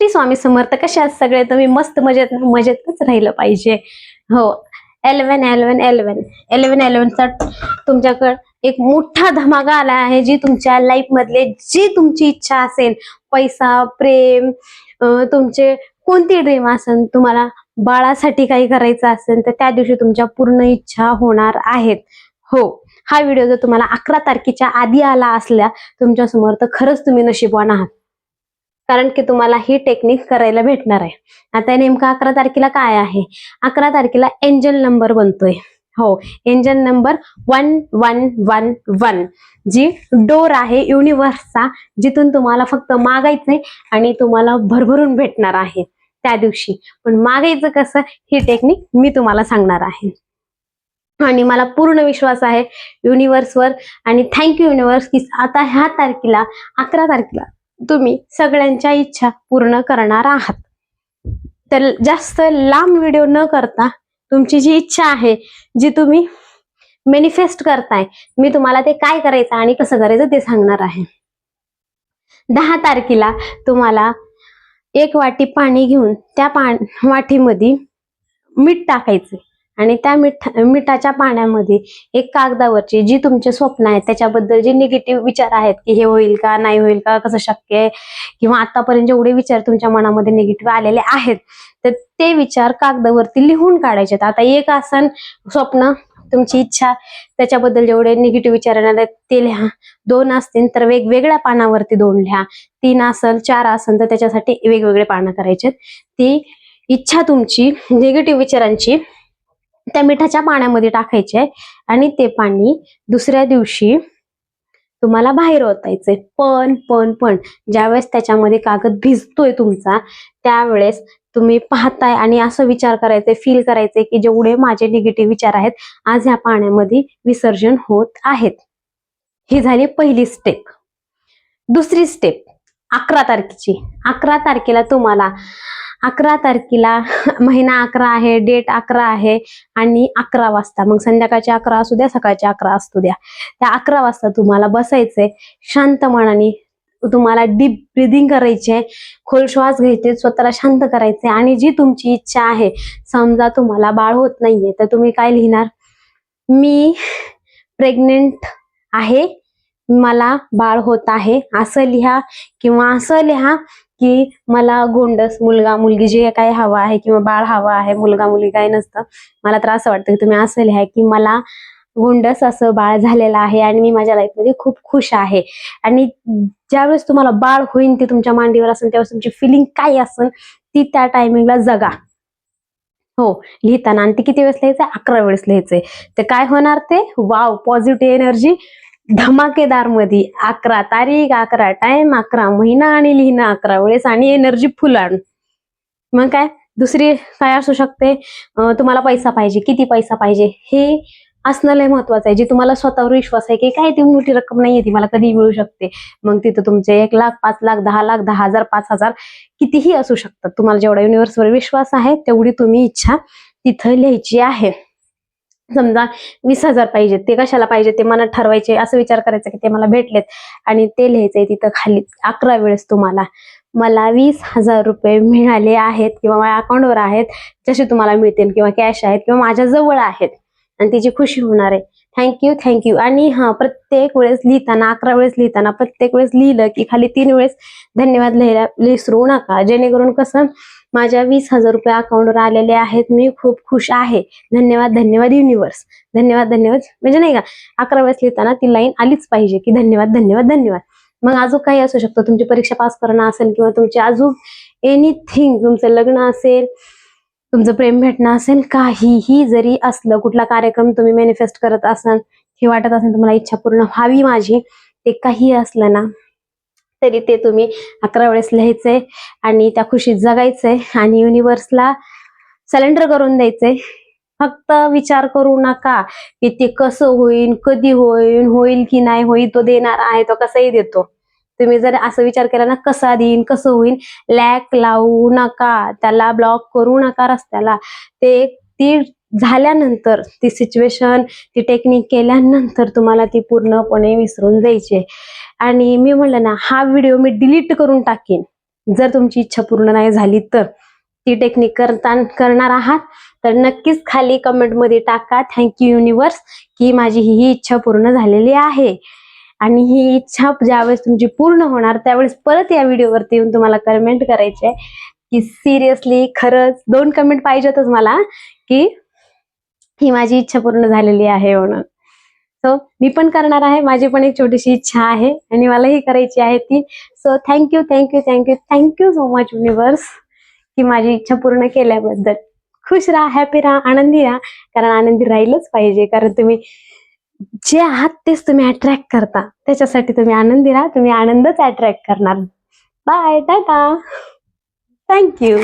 श्री स्वामी समर्थ. कशा आहात सगळे तुम्ही? मस्त मजेतच राहिलं पाहिजे. हो, 11/11/11 तुमच्याकडे एक मोठा धमाका आला आहे. जी तुमच्या लाईफ मधले जी तुमची इच्छा असेल, पैसा, प्रेम, तुमचे कोणती ड्रीम असेल, तुम्हाला बाळासाठी काही करायचं असेल तर त्या दिवशी तुमच्या पूर्ण इच्छा होणार आहेत. हो, हा व्हिडिओ जर तुम्हाला 11 तारखेच्या आधी आला असल्या तुमच्या समोर तर खरंच तुम्ही नशीबवान आहात, कारण की तुम्हाला ही टेक्निक करायला भेटणार आहे. आता नेमका 11 तारखेला काय आहे? 11 तारखेला एंजल नंबर बनतोय. हो, एंजल नंबर 1111, जी डोर आहे युनिव्हर्सचा, जिथून तुम्हाला फक्त मागायचंय आणि तुम्हाला भरभरून भेटणार आहे त्या दिवशी. पण मागायचं कसं ही टेक्निक मी तुम्हाला सांगणार आहे. आणि मला पूर्ण विश्वास आहे युनिव्हर्सवर. आणि थँक्यू युनिव्हर्स की आता ह्या तारखेला 11 तारखेला तुम्ही सगळ्यांच्या इच्छा पूर्ण करणार आहात. तर जास्त लांब व्हिडिओ न करता तुमची जी इच्छा आहे, जी तुम्ही मॅनिफेस्ट करताय, मी तुम्हाला ते काय करायचं आणि कसं करायचं ते सांगणार आहे. 10 तारखेला तुम्हाला 1 वाटी पाणी घेऊन त्या वाटीमध्ये मीठ टाकायचे आणि त्या मिठाच्या पाण्यामध्ये एक कागदावरची जी तुमचे स्वप्न आहेत, त्याच्याबद्दल जे निगेटिव्ह विचार आहेत की हे होईल का, नाही होईल का, कसं शक्य आहे, किंवा आतापर्यंत जेवढे विचार तुमच्या मनामध्ये निगेटिव्ह आलेले आहेत तर ते विचार कागदावरती लिहून काढायचे. आता एक आसन स्वप्न, तुमची इच्छा, त्याच्याबद्दल जेवढे निगेटिव्ह विचार येणार आहेत ते लिहा. 2 असतील तर वेगवेगळ्या पानावरती 2 लिहा. 3 असेल, 4 असेल तर त्याच्यासाठी वेगवेगळे पानं करायचे. ती इच्छा तुमची निगेटिव्ह विचारांची त्या मिठाच्या पाण्यामध्ये टाकायचे आणि ते पाणी दुसऱ्या दिवशी तुम्हाला बाहेर ओतायचे. पण ज्यावेळेस त्याच्यामध्ये कागद भिजतोय तुमचा, त्यावेळेस तुम्ही पाहताय आणि असं विचार करायचे, फील करायचे की जेवढे माझे निगेटिव्ह विचार आहेत आज ह्या पाण्यामध्ये विसर्जन होत आहेत. ही झाली पहिली स्टेप. दुसरी स्टेप 11 तारखेची. 11 तारखेला तुम्हाला 11 तारखेला महिना 11 आहे, डेट 11 आहे आणि 11 वाजता, मग संध्याकाळचे 11 असू द्या, सकाळचे 11 असू द्या, त्या 11 वाजता तुम्हाला बसायचंय शांत मनाने. तुम्हाला डीप ब्रिदिंग करायचे, खोल श्वास घ्यायचे, स्वतःला शांत करायचे आणि जी तुमची इच्छा आहे, समजा तुम्हाला बाळ होत नाहीये तर तुम्ही काय लिहिणार? मी प्रेग्नेंट आहे, मला बाळ होत आहे असं लिहा. किंवा असं लिहा की मला गोंडस मुलगा मुलगी जे काय हवं आहे, किंवा बाळ हवं आहे, मुलगा मुलगी काय नसतं. मला तर असं वाटतं की तुम्ही असं लिहा की मला गोंडस असं बाळ झालेलं आहे आणि मी माझ्या लाईफमध्ये खूप खुश आहे. आणि ज्यावेळेस तुम्हाला बाळ होईल ते तुमच्या मांडीवर असेल त्यावेळेस तुमची फिलिंग काय असेल ती त्या टायमिंगला जगा. हो, लिहिताना. आणि ते किती वेळेस लिहायचंय? 11 वेळेस लिहायचंय. ते काय होणार? ते वाव, पॉझिटिव्ह एनर्जी धमाकेदार मध्ये. 11 तारीख, 11 टाइम, 11 महिना आणि लिहिणं 11 वेळेस आणि एनर्जी फुल आणून. मग काय दुसरी काय असू शकते? तुम्हाला पैसा पाहिजे, किती पैसा पाहिजे हे असणं लय महत्वाचं आहे. जी तुम्हाला स्वतःवर विश्वास आहे की काय ती मोठी रक्कम नाहीये, ती मला कधी मिळू शकते. मग तिथं तुमचे 1 लाख, 5 लाख, 10 लाख, 10,000, 5,000 कितीही असू शकतात. तुम्हाला जेवढा युनिव्हर्सवर विश्वास आहे तेवढी तुम्ही इच्छा तिथं लिहायची आहे. समजा 20,000 पाहिजेत, ते कशाला पाहिजे ते मनात ठरवायचे, असं विचार करायचा की ते मला भेटलेत आणि ते लिहायचंय तिथं खाली 11 वेळेस तुम्हाला. मला 20,000 रुपये मिळाले आहेत किंवा माझ्या अकाउंटवर आहेत, जसे तुम्हाला मिळतील, किंवा कॅश आहेत किंवा माझ्या जवळ आहेत आणि तिची खुशी होणार आहे. थँक्यू. आणि प्रत्येक वेळेस लिहिताना, 11 वेळेस लिहिताना प्रत्येक वेळेस लिहिलं की खाली 3 वेळेस धन्यवाद लिहायला विसरू नका. जेणेकरून कसं, माझ्या 20,000 रुपये अकाउंटवर आलेले आहेत, मी खूप खुश आहे, धन्यवाद युनिव्हर्स, धन्यवाद. म्हणजे नाही का 11 वेळेस लिहिताना ती लाईन आलीच पाहिजे की धन्यवाद. मग अजून काही असू शकतं, तुमची परीक्षा पास करणं असेल, किंवा तुमचे अजून एनिथिंग, तुमचं लग्न असेल, तुमचं प्रेम भेटणं असेल, काहीही जरी असलं, कुठला कार्यक्रम तुम्ही मॅनिफेस्ट करत असाल, हे वाटत असेल तुम्हाला इच्छा पूर्ण व्हावी माझी, ते काही असलं ना तरी ते तुम्ही 11 वेळेस लिहायचंय आणि त्या खुशीत जगायचंय आणि युनिव्हर्सला सरेंडर करून द्यायचंय. फक्त विचार करू नका की ते कसं होईल, कधी होईल की नाही होईल, तो देणार आहे, तो कसंही देतो. तुम्ही जर असं विचार केला ना, कसा देईन, कसं होईल, लॅक लावू नका, त्याला ब्लॉक करू नका रस्त्याला. ती झाल्यानंतर, ती सिच्युएशन, ती टेक्निक केल्यानंतर तुम्हाला ती पूर्णपणे विसरून जायची. आणि मी म्हणलं ना, हा व्हिडिओ मी डिलीट करून टाकेन, जर तुमची इच्छा पूर्ण नाही झाली तर ती टेक्निक करणार आहात तर नक्कीच खाली कमेंटमध्ये टाका थँक्यू युनिवर्स की माझी ही इच्छा पूर्ण झालेली आहे. आणि ही इच्छा ज्यावेळेस तुमची पूर्ण होणार त्यावेळेस परत या व्हिडिओवरती येऊन तुम्हाला कमेंट करायचे की सिरियसली खरंच 2 कमेंट पाहिजेतच मला की ही माझी इच्छा पूर्ण झालेली आहे म्हणून. सो मी पण करणार आहे, माझी पण एक छोटीशी इच्छा आहे आणि मला ही करायची आहे ती. So thank you thank you thank you thank you so much universe की माझी इच्छा पूर्ण केल्याबद्दल. खुश राहा, हॅपी राहा, आनंदी राहा, कारण आनंदी राहिलंच पाहिजे. कारण तुम्ही जे आहात तेच तुम्ही अट्रॅक्ट करता, त्याच्यासाठी तुम्ही आनंदी राहा, तुम्ही आनंदच अट्रॅक्ट करणार. Bye, ta-ta, thank you.